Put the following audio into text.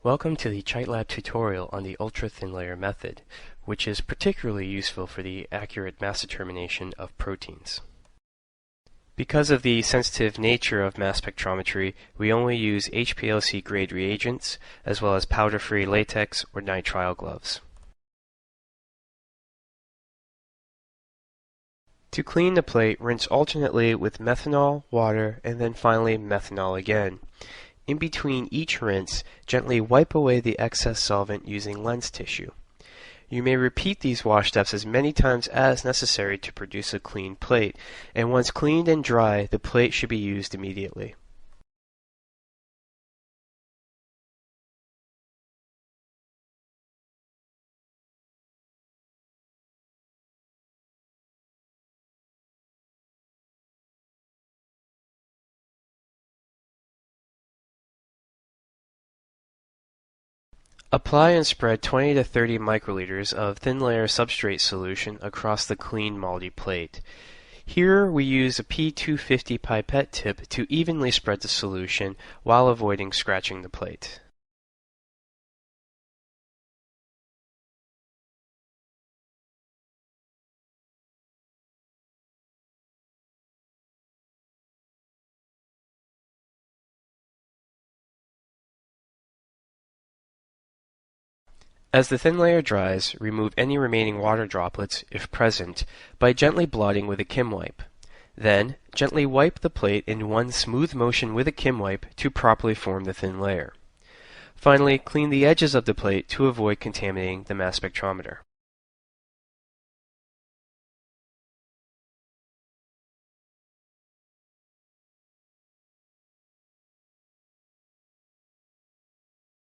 Welcome to the ChiteLab tutorial on the ultra-thin layer method, which is particularly useful for the accurate mass determination of proteins. Because of the sensitive nature of mass spectrometry, we only use HPLC grade reagents, as well as powder-free latex or nitrile gloves. To clean the plate, rinse alternately with methanol, water, and then finally methanol again. In between each rinse, gently wipe away the excess solvent using lens tissue. You may repeat these wash steps as many times as necessary to produce a clean plate, and once cleaned and dry, the plate should be used immediately. Apply and spread 20 to 30 microliters of thin layer substrate solution across the clean MALDI plate. Here we use a P250 pipette tip to evenly spread the solution while avoiding scratching the plate. As the thin layer dries, remove any remaining water droplets, if present, by gently blotting with a Kim wipe. Then, gently wipe the plate in one smooth motion with a Kim wipe to properly form the thin layer. Finally, clean the edges of the plate to avoid contaminating the mass spectrometer.